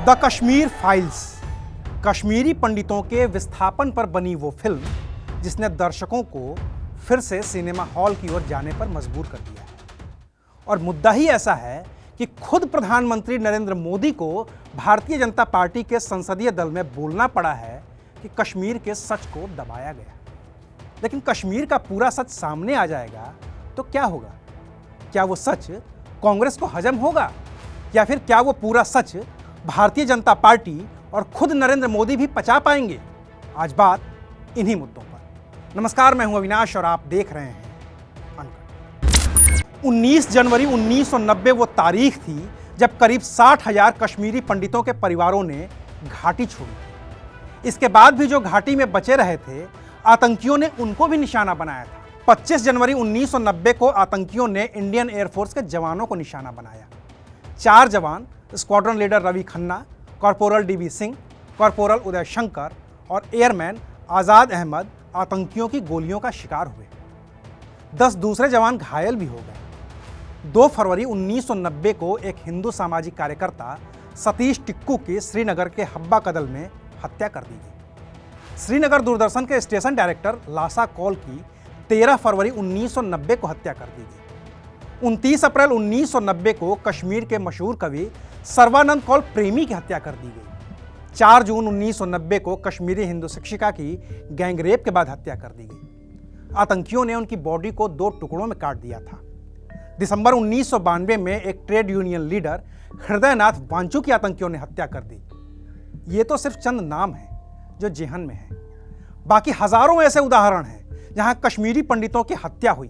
The Kashmir files, Kashmiri पंडितों के विस्थापन पर बनी वो फिल्म जिसने दर्शकों को फिर से सिनेमा हॉल की ओर जाने पर मजबूर कर दिया है। और मुद्दा ही ऐसा है कि खुद प्रधानमंत्री नरेंद्र मोदी को भारतीय जनता पार्टी के संसदीय दल में बोलना पड़ा है कि कश्मीर के सच को दबाया गया। लेकिन कश्मीर का पूरा सच सामने आ जाएगा तो क्या होगा? क्या वो सच कांग्रेस को हजम होगा, या फिर क्या वो पूरा सच भारतीय जनता पार्टी और खुद नरेंद्र मोदी भी पचा पाएंगे? आज बात इन्हीं मुद्दों पर। नमस्कार, मैं हूं अविनाश और आप देख रहे हैं अनकट। 19 जनवरी 1990 वो तारीख थी जब करीब 60,000 कश्मीरी पंडितों के परिवारों ने घाटी छोड़ी। इसके बाद भी जो घाटी में बचे रहे थे, आतंकियों ने उनको भी निशाना बनाया था। 25 जनवरी 1990 को आतंकियों ने इंडियन एयरफोर्स के जवानों को निशाना बनाया। 4 जवान, squadron leader Ravi Khanna, corporal DB Singh, corporal Uday Shankar और एयरमैन आज़ाद अहमद आतंकियों की गोलियों का शिकार हुए। 10 दूसरे जवान घायल भी हो गए। 2 फरवरी 1990 को एक हिंदू सामाजिक कार्यकर्ता सतीश टिक्कू की श्रीनगर के हब्बा कदल में हत्या कर दी गई। श्रीनगर दूरदर्शन के स्टेशन डायरेक्टर लासा कौल की 13 फरवरी 1990 को हत्या कर दी गई। 29 अप्रैल 1990 को कश्मीर के मशहूर कवि सर्बानंद कौल प्रेमी की हत्या कर दी गई। 4 जून 1990 को कश्मीरी हिंदू शिक्षिका की गैंगरेप के बाद हत्या कर दी गई। आतंकियों ने उनकी बॉडी को 2 टुकड़ों में काट दिया था। दिसंबर 1992 में एक trade union leader Hridaynath Wanchu की आतंकियों ने हत्या कर दी। ये तो सिर्फ चंद नाम हैं जो जेहन में हैं। बाकी हजारों ऐसे उदाहरण हैं जहां कश्मीरी पंडितों की हत्या हुई,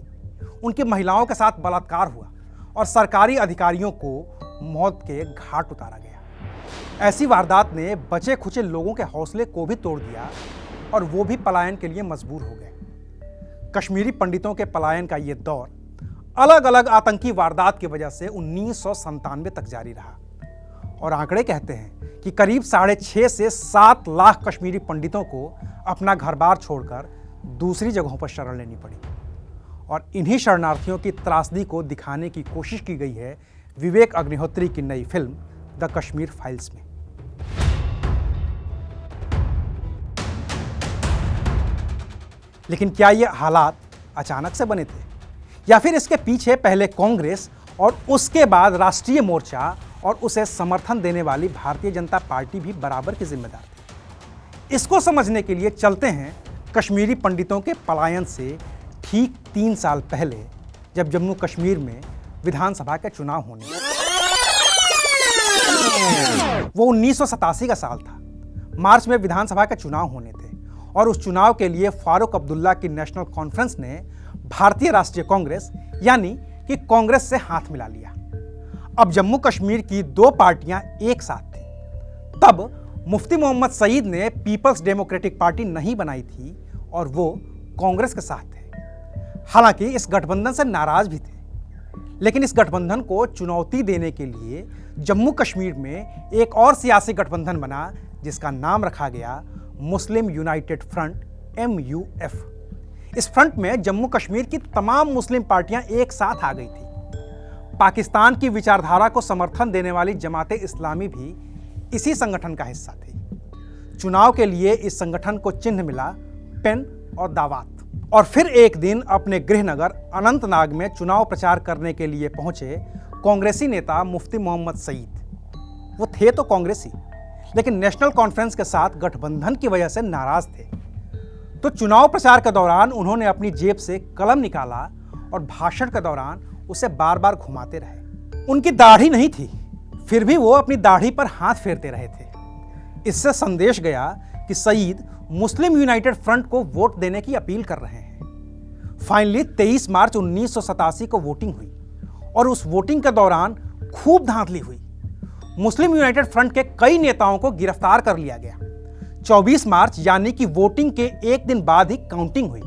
उनकी महिलाओं के साथ बलात्कार हुआ और सरकारी अधिकारियों को मौत के घाट उतारा गया। ऐसी वारदात ने बचे खुचे लोगों के हौसले को भी तोड़ दिया और वो भी पलायन के लिए मजबूर हो गए। कश्मीरी पंडितों के पलायन का ये दौर अलग अलग आतंकी वारदात की वजह से 1997 तक जारी रहा और आंकड़े कहते हैं कि करीब 6.5 से 7 लाख कश्मीरी पंडितों को अपना घर-बार छोड़कर दूसरी जगहों पर शरण लेनी पड़ी। और इन्हीं शरणार्थियों की त्रासदी को दिखाने की कोशिश की गई है विवेक अग्निहोत्री की नई फिल्म द कश्मीर फाइल्स में। लेकिन क्या ये हालात अचानक से बने थे, या फिर इसके पीछे पहले कांग्रेस और उसके बाद राष्ट्रीय मोर्चा और उसे समर्थन देने वाली भारतीय जनता पार्टी भी बराबर की जिम्मेदार थी? इसको समझने के लिए चलते हैं कश्मीरी पंडितों के पलायन से ठीक 3 साल पहले, जब जम्मू कश्मीर में विधानसभा के चुनाव होने। वो 1987 का साल था। मार्च में विधानसभा के चुनाव होने थे और उस चुनाव के लिए फारूक अब्दुल्ला की नेशनल कॉन्फ्रेंस ने भारतीय राष्ट्रीय कांग्रेस यानी कि कांग्रेस से हाथ मिला लिया। अब जम्मू कश्मीर की 2 पार्टियां एक साथ थी। तब मुफ्ती मोहम्मद सईद ने पीपल्स डेमोक्रेटिक पार्टी नहीं बनाई थी और वो कांग्रेस के साथ थे। हालांकि इस गठबंधन से नाराज भी थे, लेकिन इस गठबंधन को चुनौती देने के लिए जम्मू कश्मीर में एक और सियासी गठबंधन बना जिसका नाम रखा गया मुस्लिम यूनाइटेड फ्रंट MUF। इस फ्रंट में जम्मू कश्मीर की तमाम मुस्लिम पार्टियां एक साथ आ गई थी। पाकिस्तान की विचारधारा को समर्थन देने वाली जमाते इस्लामी भी इसी संगठन का हिस्सा थी। चुनाव के लिए इस संगठन को चिन्ह मिला पेन और दावात। और फिर एक दिन अपने गृहनगर अनंतनाग में चुनाव प्रचार करने के लिए पहुंचे कांग्रेसी नेता मुफ्ती मोहम्मद सईद। वो थे तो कांग्रेसी, लेकिन नेशनल कॉन्फ्रेंस के साथ गठबंधन की वजह से नाराज थे। तो चुनाव प्रचार के दौरान उन्होंने अपनी जेब से कलम निकाला और भाषण के दौरान उसे बार बार घुमाते रहे। उनकी दाढ़ी नहीं थी, फिर भी वो अपनी दाढ़ी पर हाथ फेरते रहे थे। इससे संदेश गया कि सईद मुस्लिम यूनाइटेड फ्रंट को वोट देने की अपील कर रहे हैं। फाइनली 23 मार्च 1987 को वोटिंग हुई और उस वोटिंग के दौरान खूब धांधली हुई। मुस्लिम यूनाइटेड फ्रंट के कई नेताओं को गिरफ्तार कर लिया गया। 24 मार्च यानी कि वोटिंग के एक दिन बाद ही काउंटिंग हुई,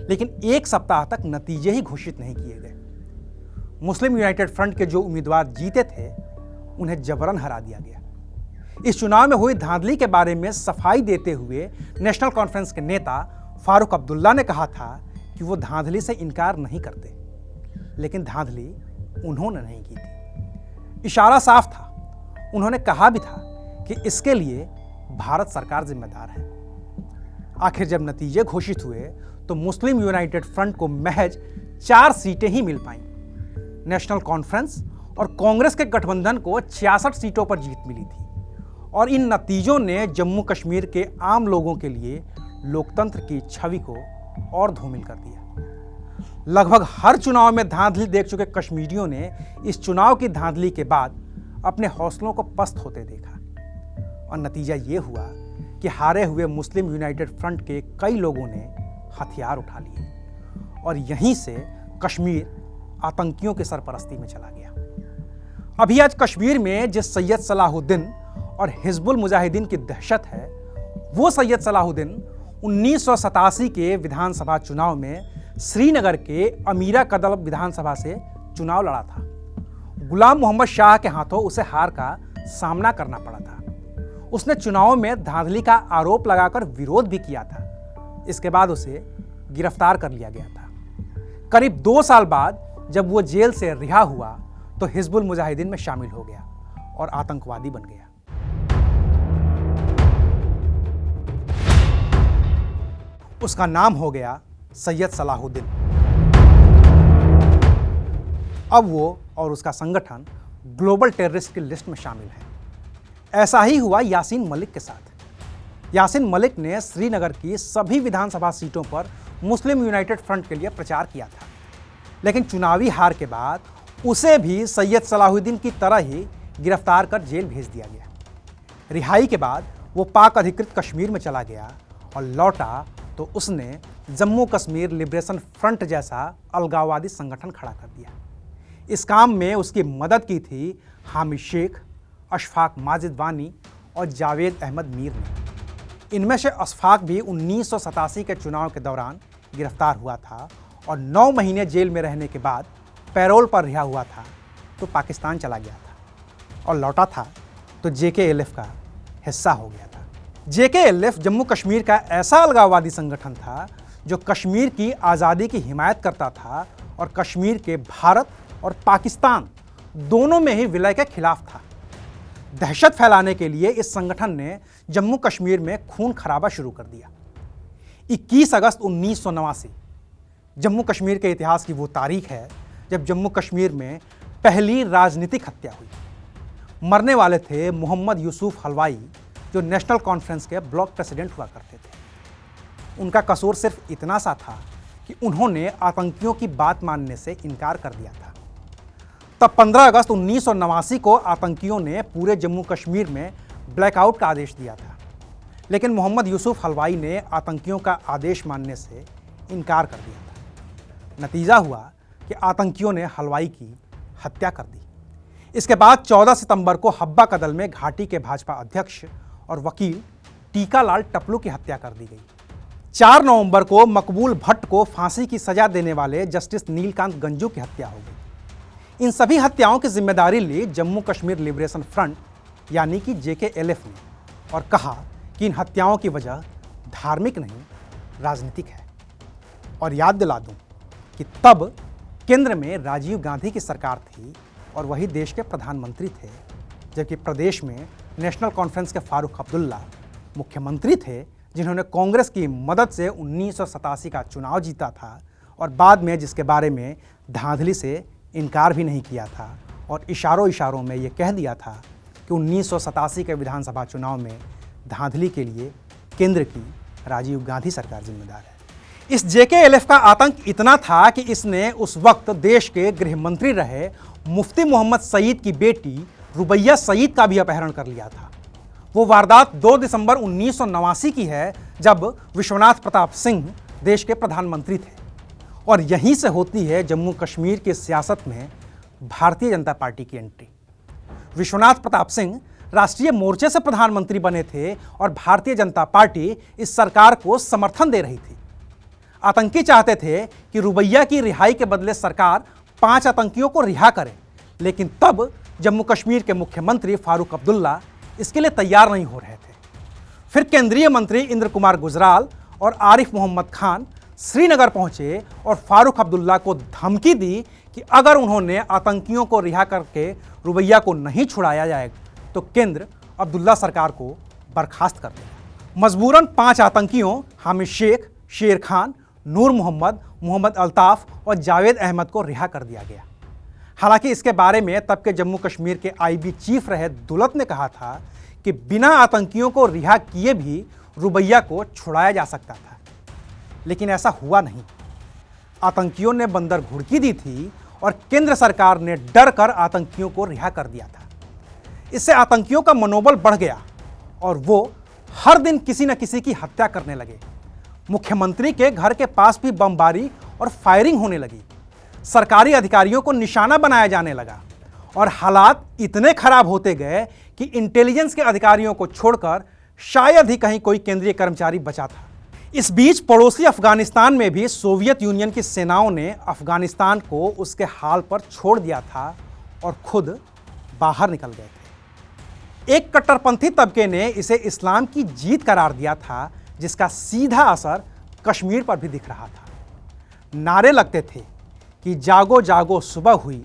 लेकिन 1 सप्ताह तक नतीजे ही घोषित नहीं किए गए। मुस्लिम यूनाइटेड फ्रंट के जो उम्मीदवार जीते थे, उन्हें जबरन हरा दिया गया। इस चुनाव में हुई धांधली के बारे में सफाई देते हुए नेशनल कॉन्फ्रेंस के नेता फारूक अब्दुल्ला ने कहा था कि वो धांधली से इनकार नहीं करते, लेकिन धांधली उन्होंने नहीं की थी। इशारा साफ था। उन्होंने कहा भी था कि इसके लिए भारत सरकार जिम्मेदार है। आखिर जब नतीजे घोषित हुए तो मुस्लिम यूनाइटेड फ्रंट को महज 4 सीटें ही मिल पाईं। नेशनल कॉन्फ्रेंस और कांग्रेस के गठबंधन को 66 सीटों पर जीत मिली थी और इन नतीजों ने जम्मू कश्मीर के आम लोगों के लिए लोकतंत्र की छवि को और धूमिल कर दिया। लगभग हर चुनाव में धांधली देख चुके कश्मीरियों ने इस चुनाव की धांधली के बाद अपने हौसलों को पस्त होते देखा और नतीजा ये हुआ कि हारे हुए मुस्लिम यूनाइटेड फ्रंट के कई लोगों ने हथियार उठा लिए और यहीं से कश्मीर आतंकियों की सरपरस्ती में चला गया। अभी आज कश्मीर में जिस सैयद सलाहुद्दीन और हिजबुल मुजाहिदीन की दहशत है, वो सैयद सलाहुद्दीन 1987 के विधानसभा चुनाव में श्रीनगर के अमीरा कदल विधानसभा से चुनाव लड़ा था। गुलाम मोहम्मद शाह के हाथों उसे हार का सामना करना पड़ा था। उसने चुनाव में धांधली का आरोप लगाकर विरोध भी किया था। इसके बाद उसे गिरफ्तार कर लिया गया था। करीब 2 साल बाद जब वो जेल से रिहा हुआ तो हिजबुल मुजाहिदीन में शामिल हो गया और आतंकवादी बन गया। उसका नाम हो गया सैयद सलाहुद्दीन। अब वो और उसका संगठन ग्लोबल टेररिस्ट की लिस्ट में शामिल है। ऐसा ही हुआ यासीन मलिक के साथ। यासीन मलिक ने श्रीनगर की सभी विधानसभा सीटों पर मुस्लिम यूनाइटेड फ्रंट के लिए प्रचार किया था, लेकिन चुनावी हार के बाद उसे भी सैयद सलाहुद्दीन की तरह ही गिरफ्तार कर जेल भेज दिया गया। रिहाई के बाद वो पाक अधिकृत कश्मीर में चला गया और लौटा तो उसने जम्मू कश्मीर लिबरेशन फ्रंट जैसा अलगाववादी संगठन खड़ा कर दिया। इस काम में उसकी मदद की थी हामिद शेख, अशफाक माजिद वानी और जावेद अहमद मीर ने। इनमें से अशफाक भी 1987 के चुनाव के दौरान गिरफ्तार हुआ था और 9 महीने जेल में रहने के बाद पैरोल पर रिहा हुआ था तो पाकिस्तान चला गया था और लौटा था तो JKLF का हिस्सा हो गया था। JKLF जम्मू कश्मीर का ऐसा अलगाववादी संगठन था जो कश्मीर की आज़ादी की हिमायत करता था और कश्मीर के भारत और पाकिस्तान दोनों में ही विलय के खिलाफ था। दहशत फैलाने के लिए इस संगठन ने जम्मू कश्मीर में खून खराबा शुरू कर दिया। 21 अगस्त 1989 जम्मू कश्मीर के इतिहास की वो तारीख है जब जम्मू कश्मीर में पहली राजनीतिक हत्या हुई। मरने वाले थे मोहम्मद यूसुफ हलवाई, जो नेशनल कॉन्फ्रेंस के ब्लॉक प्रेसिडेंट हुआ करते थे। उनका कसूर सिर्फ इतना सा था कि उन्होंने आतंकियों की बात मानने से इनकार कर दिया था। तब 15 अगस्त 1989 को आतंकियों ने पूरे जम्मू कश्मीर में ब्लैकआउट का आदेश दिया था, लेकिन मोहम्मद यूसुफ हलवाई ने आतंकियों का आदेश मानने से इनकार कर दिया था। नतीजा हुआ कि आतंकियों ने हलवाई की हत्या कर दी। इसके बाद 14 सितंबर को हब्बा कदल में घाटी के भाजपा अध्यक्ष और वकील टीकालाल टपलू की हत्या कर दी गई। 4 नवंबर को मकबूल भट्ट को फांसी की सजा देने वाले जस्टिस नीलकांत गंजू की हत्या हो गई। इन सभी हत्याओं की जिम्मेदारी ली जम्मू कश्मीर लिबरेशन फ्रंट यानी कि JKLF ने और कहा कि इन हत्याओं की वजह धार्मिक नहीं राजनीतिक है। और याद दिला दूं कि तब केंद्र में राजीव गांधी की सरकार थी और वही देश के प्रधानमंत्री थे, जबकि प्रदेश में नेशनल कॉन्फ्रेंस के फारूक अब्दुल्ला मुख्यमंत्री थे, जिन्होंने कांग्रेस की मदद से 1987 का चुनाव जीता था और बाद में जिसके बारे में धांधली से इनकार भी नहीं किया था और इशारों में ये कह दिया था कि 1987 के विधानसभा चुनाव में धांधली के लिए केंद्र की राजीव गांधी सरकार जिम्मेदार है। इस JKLF का आतंक इतना था कि इसने उस वक्त देश के गृह मंत्री रहे मुफ्ती मोहम्मद सईद की बेटी रुबैया सईद का भी अपहरण कर लिया था। वो वारदात 2 दिसंबर 1989 की है, जब विश्वनाथ प्रताप सिंह देश के प्रधानमंत्री थे और यहीं से होती है जम्मू कश्मीर की सियासत में भारतीय जनता पार्टी की एंट्री। विश्वनाथ प्रताप सिंह राष्ट्रीय मोर्चे से प्रधानमंत्री बने थे और भारतीय जनता पार्टी इस सरकार को समर्थन दे रही थी। आतंकी चाहते थे कि रुबैया की रिहाई के बदले सरकार 5 आतंकियों को रिहा करे, लेकिन तब जम्मू कश्मीर के मुख्यमंत्री फारूक अब्दुल्ला इसके लिए तैयार नहीं हो रहे थे। फिर केंद्रीय मंत्री इंद्र कुमार गुजराल और आरिफ मोहम्मद खान श्रीनगर पहुंचे और फारूक अब्दुल्ला को धमकी दी कि अगर उन्होंने आतंकियों को रिहा करके रुबैया को नहीं छुड़ाया जाए तो केंद्र अब्दुल्ला सरकार को बर्खास्त कर दिया। मजबूरन 5 आतंकियों हामिद शेख, शेर खान, नूर मोहम्मद, मोहम्मद अल्ताफ और जावेद अहमद को रिहा कर दिया गया। हालांकि इसके बारे में तब के जम्मू कश्मीर के आईबी चीफ रहे दुलत ने कहा था कि बिना आतंकियों को रिहा किए भी रुबैया को छुड़ाया जा सकता था, लेकिन ऐसा हुआ नहीं। आतंकियों ने बंदर घुड़की दी थी और केंद्र सरकार ने डर कर आतंकियों को रिहा कर दिया था। इससे आतंकियों का मनोबल बढ़ गया और वो हर दिन किसी न किसी की हत्या करने लगे। मुख्यमंत्री के घर के पास भी बमबारी और फायरिंग होने लगी। सरकारी अधिकारियों को निशाना बनाया जाने लगा और हालात इतने खराब होते गए कि इंटेलिजेंस के अधिकारियों को छोड़कर शायद ही कहीं कोई केंद्रीय कर्मचारी बचा था। इस बीच पड़ोसी अफगानिस्तान में भी सोवियत यूनियन की सेनाओं ने अफगानिस्तान को उसके हाल पर छोड़ दिया था और खुद बाहर निकल गए थे। एक कट्टरपंथी तबके ने इसे इस्लाम की जीत करार दिया था, जिसका सीधा असर कश्मीर पर भी दिख रहा था। नारे लगते थे कि जागो जागो सुबह हुई,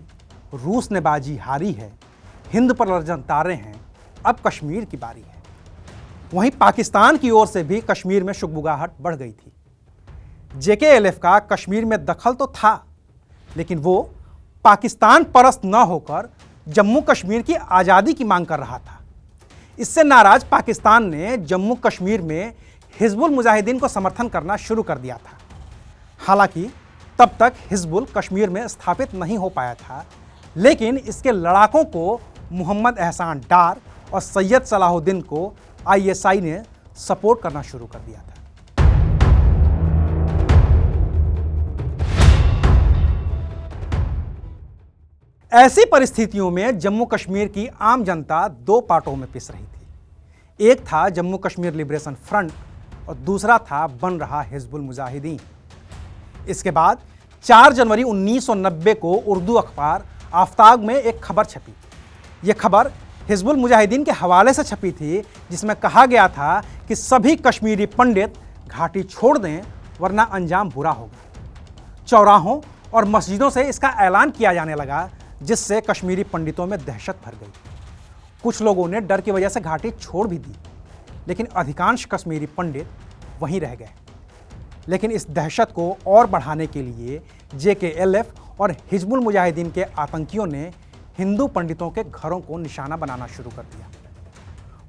रूस ने बाजी हारी है, हिंद पर लर्जन तारे हैं, अब कश्मीर की बारी है। वहीं पाकिस्तान की ओर से भी कश्मीर में शुगबुगाहट बढ़ गई थी। जेकेएलएफ का कश्मीर में दखल तो था, लेकिन वो पाकिस्तान परस्त न होकर जम्मू कश्मीर की आज़ादी की मांग कर रहा था। इससे नाराज पाकिस्तान ने जम्मू कश्मीर में हिजबुल मुजाहिदीन को समर्थन करना शुरू कर दिया था। हालांकि तब तक हिजबुल कश्मीर में स्थापित नहीं हो पाया था, लेकिन इसके लड़ाकों को मोहम्मद एहसान डार और सैयद सलाहुद्दीन को आईएसआई ने सपोर्ट करना शुरू कर दिया था। ऐसी परिस्थितियों में जम्मू कश्मीर की आम जनता 2 पार्टों में पिस रही थी। एक था जम्मू कश्मीर लिबरेशन फ्रंट और दूसरा था बन रहा हिजबुल मुजाहिदीन। इसके बाद 4 जनवरी 1990 को उर्दू अखबार आफताब में एक खबर छपी। यह खबर हिजबुल मुजाहिदीन के हवाले से छपी थी, जिसमें कहा गया था कि सभी कश्मीरी पंडित घाटी छोड़ दें वरना अंजाम बुरा होगा। चौराहों और मस्जिदों से इसका ऐलान किया जाने लगा, जिससे कश्मीरी पंडितों में दहशत भर गई। कुछ लोगों ने डर की वजह से घाटी छोड़ भी दी, लेकिन अधिकांश कश्मीरी पंडित वहीं रह गए। लेकिन इस दहशत को और बढ़ाने के लिए जेकेएलएफ और हिजबुल मुजाहिदीन के आतंकियों ने हिंदू पंडितों के घरों को निशाना बनाना शुरू कर दिया।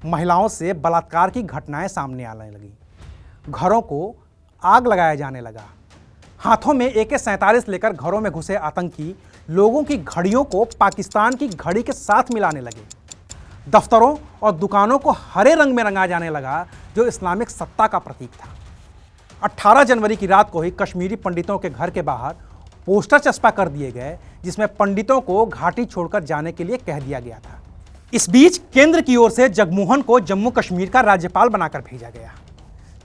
महिलाओं से बलात्कार की घटनाएं सामने आने लगी। घरों को आग लगाया जाने लगा। हाथों में AK-47 लेकर घरों में घुसे आतंकी लोगों की घड़ियों को पाकिस्तान की घड़ी के साथ मिलाने लगे। दफ्तरों और दुकानों को हरे रंग में रंगा जाने लगा, जो इस्लामिक सत्ता का प्रतीक था। 18 जनवरी की रात को ही कश्मीरी पंडितों के घर के बाहर पोस्टर चस्पा कर दिए गए, जिसमें पंडितों को घाटी छोड़कर जाने के लिए कह दिया गया था। इस बीच केंद्र की ओर से जगमोहन को जम्मू कश्मीर का राज्यपाल बनाकर भेजा गया।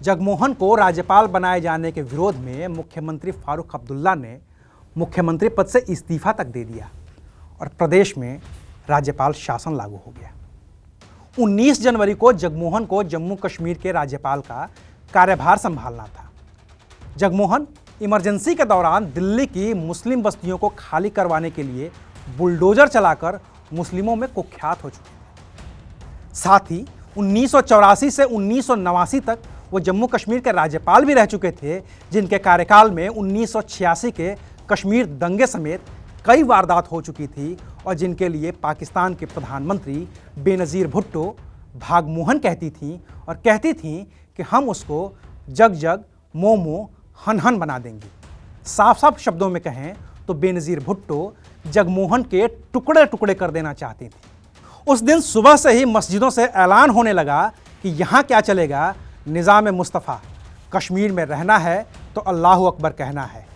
जगमोहन को राज्यपाल बनाए जाने के विरोध में मुख्यमंत्री फारूक अब्दुल्ला ने मुख्यमंत्री पद से इस्तीफा तक दे दिया और प्रदेश में राज्यपाल शासन लागू हो गया। 19 जनवरी को जगमोहन को जम्मू कश्मीर के राज्यपाल का कार्यभार संभालना था। जगमोहन इमरजेंसी के दौरान दिल्ली की मुस्लिम बस्तियों को खाली करवाने के लिए बुलडोजर चलाकर मुस्लिमों में कुख्यात हो चुके थे। साथ ही 1984 से 1989 तक वो जम्मू कश्मीर के राज्यपाल भी रह चुके थे, जिनके कार्यकाल में 1986 के कश्मीर दंगे समेत कई वारदात हो चुकी थी और जिनके लिए पाकिस्तान के प्रधानमंत्री बेनज़ीर भुट्टो भागमोहन कहती थीं और कहती थीं कि हम उसको जग जग मोमो हन हन बना देंगे। साफ साफ शब्दों में कहें तो बेनज़ीर भुट्टो जगमोहन के टुकड़े टुकड़े कर देना चाहती थी। उस दिन सुबह से ही मस्जिदों से ऐलान होने लगा कि यहाँ क्या चलेगा, निज़ाम मुस्तफ़ा, कश्मीर में रहना है तो अल्लाहु अकबर कहना है,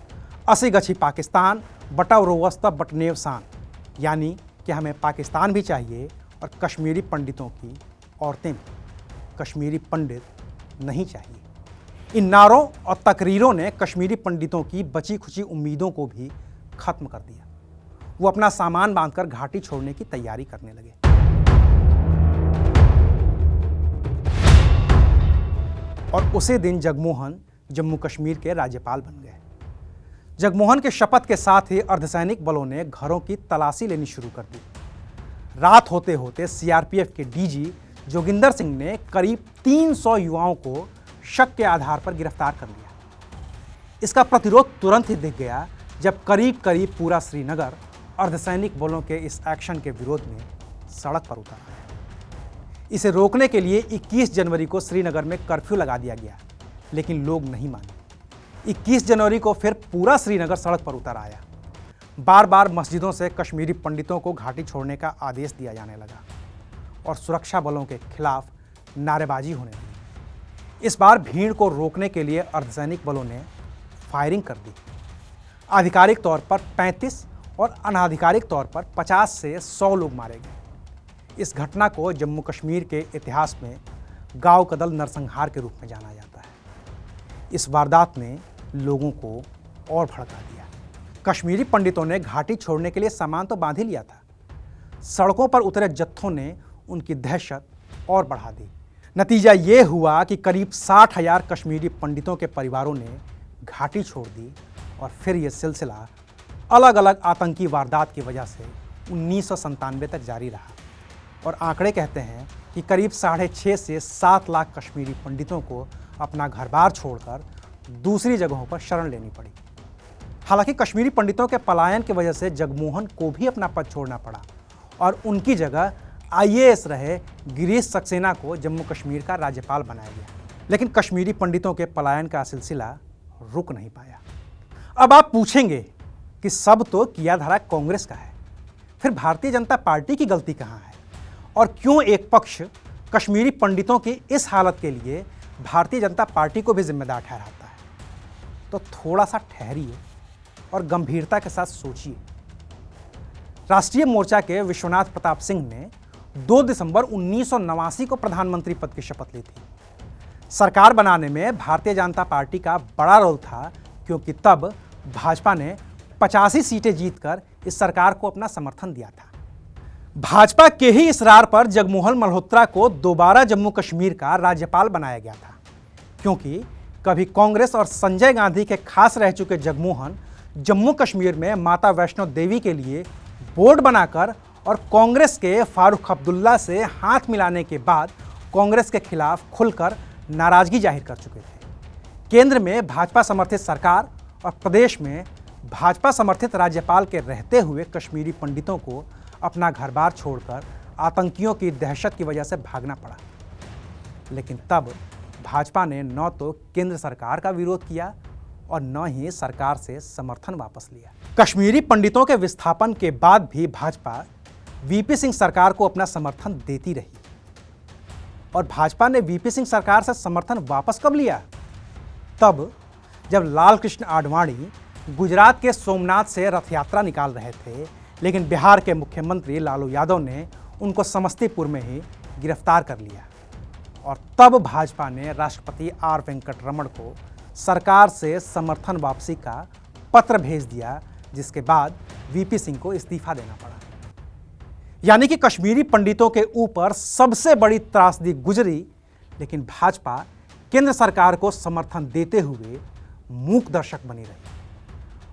असी गछी पाकिस्तान बटा रोवस्ता बटनेव सान, यानी कि हमें पाकिस्तान भी चाहिए और कश्मीरी पंडितों की औरतें भी, कश्मीरी पंडित नहीं चाहिए। इन नारों और तकरीरों ने कश्मीरी पंडितों की बची खुची उम्मीदों को भी खत्म कर दिया। वो अपना सामान बांधकर घाटी छोड़ने की तैयारी करने लगे। और उसी दिन जगमोहन जम्मू कश्मीर के राज्यपाल बन गए। जगमोहन के शपथ के साथ ही अर्धसैनिक बलों ने घरों की तलाशी लेनी शुरू कर दी। रात होते होते सीआरपीएफ के डीजी जोगिंदर सिंह ने करीब 300 युवाओं को शक के आधार पर गिरफ्तार कर लिया। इसका प्रतिरोध तुरंत ही दिख गया जब करीब करीब पूरा श्रीनगर अर्धसैनिक बलों के इस एक्शन के विरोध में सड़क पर उतर आया। इसे रोकने के लिए 21 जनवरी को श्रीनगर में कर्फ्यू लगा दिया गया, लेकिन लोग नहीं माने। 21 जनवरी को फिर पूरा श्रीनगर सड़क पर उतर आया। बार बार मस्जिदों से कश्मीरी पंडितों को घाटी छोड़ने का आदेश दिया जाने लगा और सुरक्षा बलों के खिलाफ नारेबाजी होने लगी। इस बार भीड़ को रोकने के लिए अर्धसैनिक बलों ने फायरिंग कर दी। आधिकारिक तौर पर 35 और अनाधिकारिक तौर पर 50 से 100 लोग मारे गए। इस घटना को जम्मू कश्मीर के इतिहास में गांव कदल नरसंहार के रूप में जाना जाता है। इस वारदात ने लोगों को और भड़का दिया। कश्मीरी पंडितों ने घाटी छोड़ने के लिए सामान तो बांध ही लिया था, सड़कों पर उतरे जत्थों ने उनकी दहशत और बढ़ा दी। नतीजा ये हुआ कि करीब 60,000 कश्मीरी पंडितों के परिवारों ने घाटी छोड़ दी और फिर यह सिलसिला अलग अलग आतंकी वारदात की वजह से 1997 तक जारी रहा। और आंकड़े कहते हैं कि करीब 6.5 से 7 लाख कश्मीरी पंडितों को अपना घर बार छोड़कर दूसरी जगहों पर शरण लेनी पड़ी। हालांकि कश्मीरी पंडितों के पलायन की वजह से जगमोहन को भी अपना पद छोड़ना पड़ा और उनकी जगह IAS रहे गिरीश सक्सेना को जम्मू कश्मीर का राज्यपाल बनाया गया। लेकिन कश्मीरी पंडितों के पलायन का सिलसिला रुक नहीं पाया। अब आप पूछेंगे कि सब तो किया धरा कांग्रेस का है, फिर भारतीय जनता पार्टी की गलती कहाँ है और क्यों एक पक्ष कश्मीरी पंडितों की इस हालत के लिए भारतीय जनता पार्टी को भी जिम्मेदार ठहराता है? तो थोड़ा सा ठहरिए और गंभीरता के साथ सोचिए। राष्ट्रीय मोर्चा के विश्वनाथ प्रताप सिंह ने 2 दिसंबर 1989 को प्रधानमंत्री पद की शपथ ली थी। सरकार बनाने में भारतीय जनता पार्टी का बड़ा रोल था, क्योंकि तब भाजपा ने 85 सीटें जीतकर इस सरकार को अपना समर्थन दिया था। भाजपा के ही इसरार पर जगमोहन मल्होत्रा को दोबारा जम्मू कश्मीर का राज्यपाल बनाया गया था, क्योंकि कभी कांग्रेस और संजय गांधी के खास रह चुके जगमोहन जम्मू कश्मीर में माता वैष्णो देवी के लिए बोर्ड बनाकर और कांग्रेस के फारूक अब्दुल्ला से हाथ मिलाने के बाद कांग्रेस के खिलाफ खुलकर नाराजगी जाहिर कर चुके थे। केंद्र में भाजपा समर्थित सरकार और प्रदेश में भाजपा समर्थित राज्यपाल के रहते हुए कश्मीरी पंडितों को अपना घर बार छोड़कर आतंकियों की दहशत की वजह से भागना पड़ा। लेकिन तब भाजपा ने न तो केंद्र सरकार का विरोध किया और न ही सरकार से समर्थन वापस लिया। कश्मीरी पंडितों के विस्थापन के बाद भी भाजपा वीपी सिंह सरकार को अपना समर्थन देती रही। और भाजपा ने वीपी सिंह सरकार से समर्थन वापस कब लिया? तब जब लाल कृष्ण आडवाणी गुजरात के सोमनाथ से रथ यात्रा निकाल रहे थे, लेकिन बिहार के मुख्यमंत्री लालू यादव ने उनको समस्तीपुर में ही गिरफ्तार कर लिया। और तब भाजपा ने राष्ट्रपति आर वेंकट रमण को सरकार से समर्थन वापसी का पत्र भेज दिया, जिसके बाद वीपी सिंह को इस्तीफा देना पड़ा। यानी कि कश्मीरी पंडितों के ऊपर सबसे बड़ी त्रासदी गुजरी, लेकिन भाजपा केंद्र सरकार को समर्थन देते हुए मूक दर्शक बनी रही।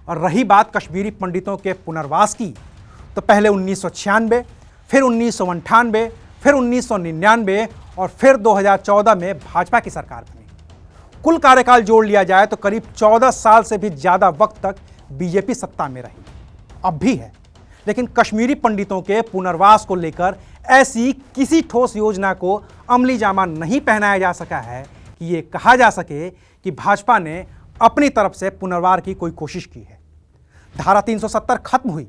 और रही बात कश्मीरी पंडितों के पुनर्वास की, तो पहले 1996, फिर 1998, फिर 1999 और फिर 2014 में भाजपा की सरकार बनी। कुल कार्यकाल जोड़ लिया जाए तो करीब 14 साल से भी ज़्यादा वक्त तक बीजेपी सत्ता में रही, अब भी है। लेकिन कश्मीरी पंडितों के पुनर्वास को लेकर ऐसी किसी ठोस योजना को अमली जामा नहीं पहनाया जा सका है कि ये कहा जा सके कि भाजपा ने अपनी तरफ से पुनर्वास की कोई कोशिश की है। धारा 370 खत्म हुई,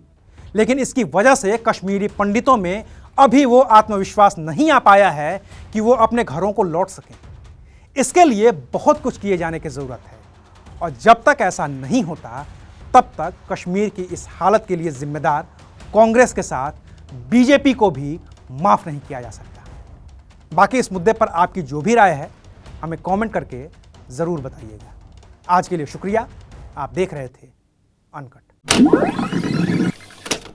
लेकिन इसकी वजह से कश्मीरी पंडितों में अभी वो आत्मविश्वास नहीं आ पाया है कि वो अपने घरों को लौट सकें। इसके लिए बहुत कुछ किए जाने की ज़रूरत है, और जब तक ऐसा नहीं होता तब तक कश्मीर की इस हालत के लिए जिम्मेदार कांग्रेस के साथ बीजेपी को भी माफ़ नहीं किया जा सकता। बाकी इस मुद्दे पर आपकी जो भी राय है हमें कमेंट करके ज़रूर बताइएगा। आज के लिए शुक्रिया। आप देख रहे थे अनकट।